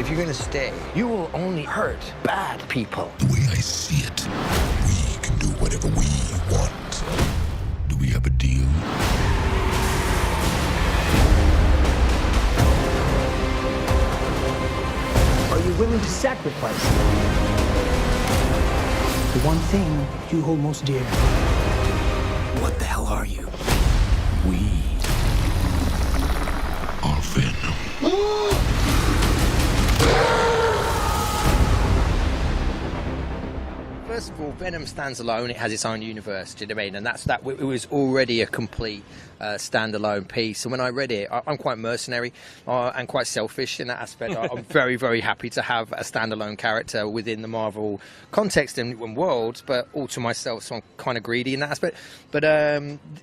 If you're gonna stay, you will only hurt bad people. The way I see it, we can do whatever we want. Do we have a deal? Are you willing to sacrifice the one thing you hold most dear? What the hell are you? We are Venom. First of all, Venom stands alone. It has its own universe. Do you know what I mean? And that. It was already a complete standalone piece. And when I read it, I'm quite mercenary and quite selfish in that aspect. I'm very, very happy to have a standalone character within the Marvel context and world, but all to myself. So I'm kind of greedy in that aspect. But at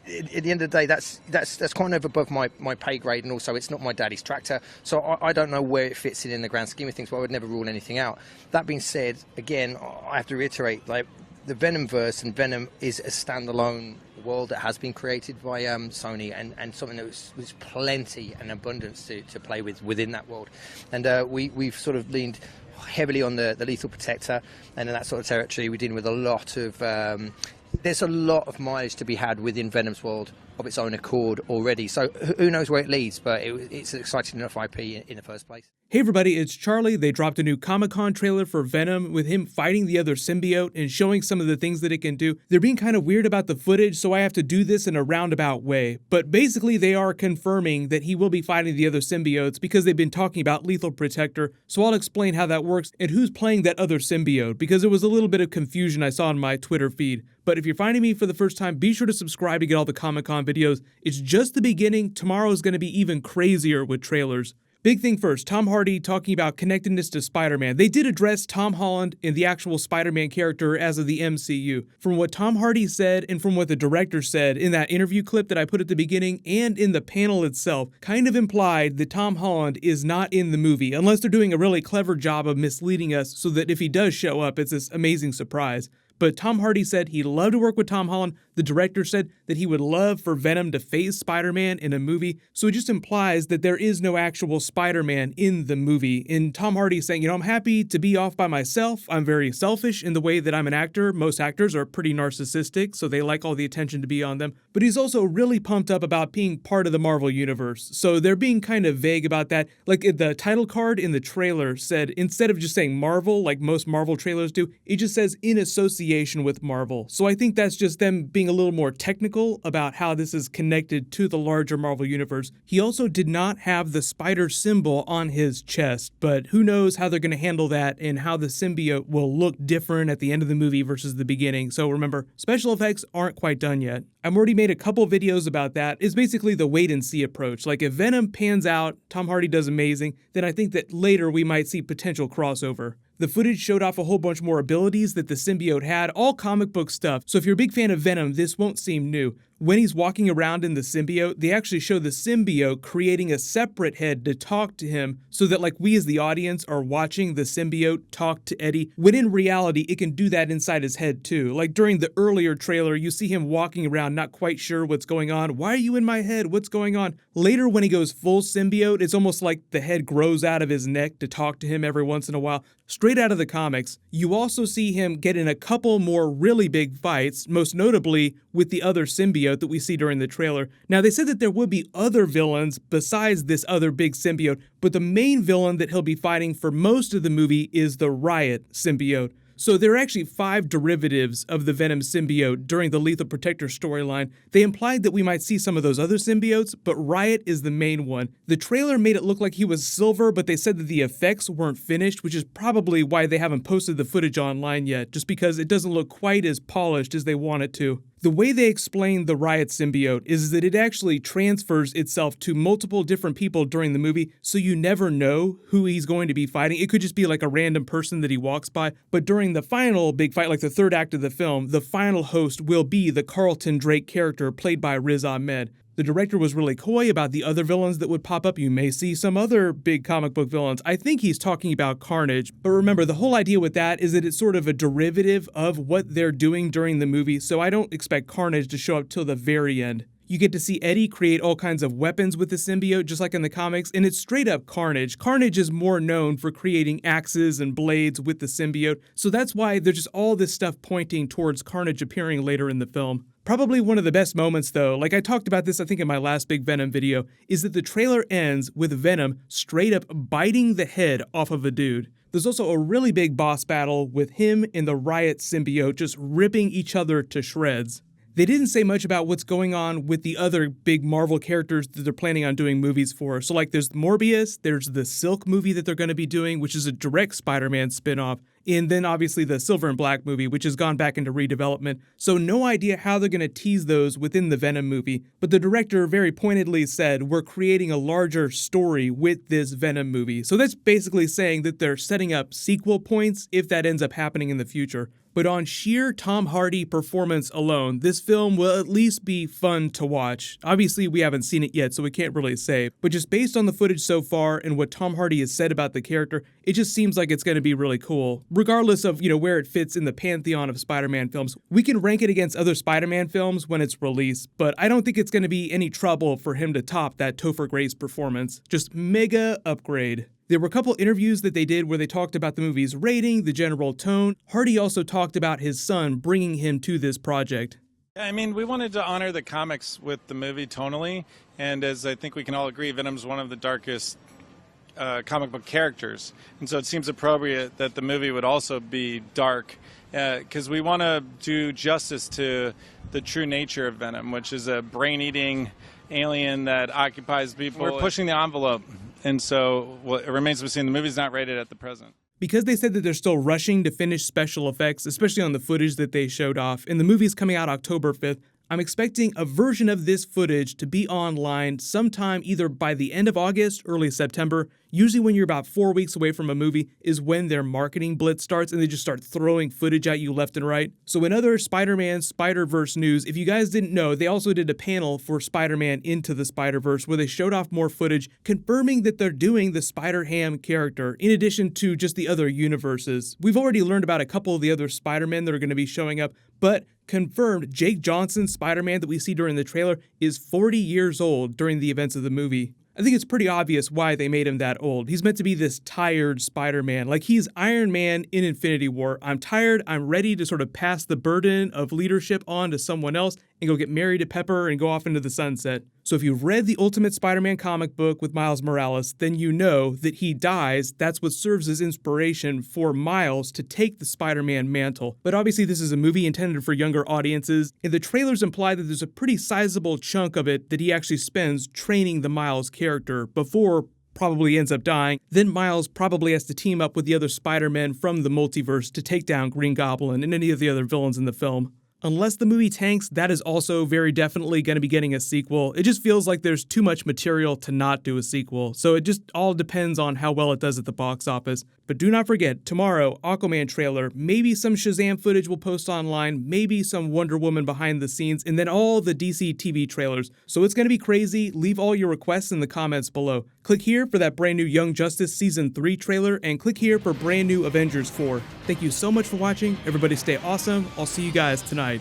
the end of the day, that's kind of above my pay grade, and also it's not my daddy's tractor. So I don't know where it fits in the grand scheme of things. But I would never rule anything out. That being said, again, I have to reiterate, like, the Venomverse and Venom is a standalone world that has been created by Sony, and something that was plenty and abundance to play with within that world. And we've sort of leaned heavily on the Lethal Protector, and in that sort of territory we're dealing with a lot of there's a lot of mileage to be had within Venom's world of its own accord already. So who knows where it leads, but it's an exciting enough IP in the first place. Hey everybody, it's Charlie. They dropped a new Comic-Con trailer for Venom with him fighting the other symbiote and showing some of the things that it can do. They're being kind of weird about the footage, so I have to do this in a roundabout way. But basically they are confirming that he will be fighting the other symbiotes because they've been talking about Lethal Protector. So I'll explain how that works and who's playing that other symbiote, because there was a little bit of confusion I saw on my Twitter feed. But if you're finding me for the first time, be sure to subscribe to get all the Comic-Con videos. It's just the beginning. Tomorrow is going to be even crazier with trailers. Big thing first, Tom Hardy talking about connectedness to Spider-Man. They did address Tom Holland and the actual Spider-Man character as of the MCU. From what Tom Hardy said and from what the director said in that interview clip that I put at the beginning and in the panel itself, kind of implied that Tom Holland is not in the movie, unless they're doing a really clever job of misleading us so that if he does show up, it's this amazing surprise. But Tom Hardy said he'd love to work with Tom Holland. The director said that he would love for Venom to face Spider-Man in a movie. So it just implies that there is no actual Spider-Man in the movie. And Tom Hardy saying, you know, I'm happy to be off by myself. I'm very selfish in the way that I'm an actor. Most actors are pretty narcissistic, so they like all the attention to be on them. But he's also really pumped up about being part of the Marvel Universe. So they're being kind of vague about that. Like the title card in the trailer said, instead of just saying Marvel, like most Marvel trailers do, it just says in association with Marvel. So I think that's just them being a little more technical about how this is connected to the larger Marvel Universe. He also did not have the spider symbol on his chest, but who knows how they're going to handle that and how the symbiote will look different at the end of the movie versus the beginning. So remember, special effects aren't quite done yet. I've already made a couple videos about that. It's basically the wait and see approach. Like if Venom pans out, Tom Hardy does amazing, then I think that later we might see potential crossover. The footage showed off a whole bunch more abilities that the symbiote had, all comic book stuff. So if you're a big fan of Venom, this won't seem new. When he's walking around in the symbiote, they actually show the symbiote creating a separate head to talk to him so that like we as the audience are watching the symbiote talk to Eddie, when in reality it can do that inside his head too. Like during the earlier trailer, you see him walking around not quite sure what's going on. Why are you in my head? What's going on? Later when he goes full symbiote, it's almost like the head grows out of his neck to talk to him every once in a while. Straight out of the comics, you also see him get in a couple more really big fights, most notably with the other symbiote that we see during the trailer. Now, they said that there would be other villains besides this other big symbiote, but the main villain that he'll be fighting for most of the movie is the Riot symbiote. So there are actually 5 derivatives of the Venom symbiote during the Lethal Protector storyline. They implied that we might see some of those other symbiotes, but Riot is the main one. The trailer made it look like he was silver, but they said that the effects weren't finished, which is probably why they haven't posted the footage online yet, just because it doesn't look quite as polished as they want it to. The way they explain the Riot symbiote is that it actually transfers itself to multiple different people during the movie, so you never know who he's going to be fighting. It could just be like a random person that he walks by, but during the final big fight, like the third act of the film, the final host will be the Carlton Drake character played by Riz Ahmed. The director was really coy about the other villains that would pop up. You may see some other big comic book villains. I think he's talking about Carnage. But remember, the whole idea with that is that it's sort of a derivative of what they're doing during the movie, so I don't expect Carnage to show up till the very end. You get to see Eddie create all kinds of weapons with the symbiote, just like in the comics, and it's straight up Carnage. Carnage is more known for creating axes and blades with the symbiote, so that's why there's just all this stuff pointing towards Carnage appearing later in the film. Probably one of the best moments though, like I talked about this I think in my last big Venom video, is that the trailer ends with Venom straight up biting the head off of a dude. There's also a really big boss battle with him and the Riot symbiote just ripping each other to shreds. They didn't say much about what's going on with the other big Marvel characters that they're planning on doing movies for. So like there's Morbius, there's the Silk movie that they're going to be doing, which is a direct Spider-Man spin-off, and then obviously the Silver and Black movie, which has gone back into redevelopment. So no idea how they're going to tease those within the Venom movie, but the director very pointedly said, we're creating a larger story with this Venom movie. So that's basically saying that they're setting up sequel points if that ends up happening in the future. But on sheer Tom Hardy performance alone, this film will at least be fun to watch. Obviously, we haven't seen it yet, so we can't really say. But just based on the footage so far and what Tom Hardy has said about the character, it just seems like it's going to be really cool. Regardless of, where it fits in the pantheon of Spider-Man films, we can rank it against other Spider-Man films when it's released, but I don't think it's going to be any trouble for him to top that Topher Grace performance. Just mega upgrade. There were a couple interviews that they did where they talked about the movie's rating, the general tone. Hardy also talked about his son bringing him to this project. I mean, we wanted to honor the comics with the movie tonally, and as I think we can all agree, Venom's one of the darkest comic book characters. And so it seems appropriate that the movie would also be dark, because we want to do justice to the true nature of Venom, which is a brain-eating alien that occupies people. We're pushing the envelope. And so it remains to be seen. The movie's not rated at the present. Because they said that they're still rushing to finish special effects, especially on the footage that they showed off, and the movie's coming out October 5th, I'm expecting a version of this footage to be online sometime either by the end of August, early September. Usually when you're about 4 weeks away from a movie is when their marketing blitz starts and they just start throwing footage at you left and right. So in other Spider-Man Spider-Verse news, if you guys didn't know, they also did a panel for Spider-Man Into the Spider-Verse where they showed off more footage confirming that they're doing the Spider-Ham character in addition to just the other universes. We've already learned about a couple of the other Spider-Men that are going to be showing up, but confirmed Jake Johnson's Spider-Man that we see during the trailer is 40 years old during the events of the movie. I think it's pretty obvious why they made him that old. He's meant to be this tired Spider-Man, like he's Iron Man in Infinity War. I'm tired, I'm ready to sort of pass the burden of leadership on to someone else and go get married to Pepper and go off into the sunset. So if you've read the Ultimate Spider-Man comic book with Miles Morales, then you know that he dies. That's what serves as inspiration for Miles to take the Spider-Man mantle. But obviously this is a movie intended for younger audiences, and the trailers imply that there's a pretty sizable chunk of it that he actually spends training the Miles character before probably ends up dying. Then Miles probably has to team up with the other Spider-Men from the multiverse to take down Green Goblin and any of the other villains in the film. Unless the movie tanks, that is also very definitely going to be getting a sequel. It just feels like there's too much material to not do a sequel, so it just all depends on how well it does at the box office. But do not forget, tomorrow, Aquaman trailer, maybe some Shazam footage will post online, maybe some Wonder Woman behind the scenes, and then all the DC TV trailers. So it's going to be crazy. Leave all your requests in the comments below. Click here for that brand new Young Justice Season 3 trailer, and click here for brand new Avengers 4. Thank you so much for watching. Everybody stay awesome. I'll see you guys tonight.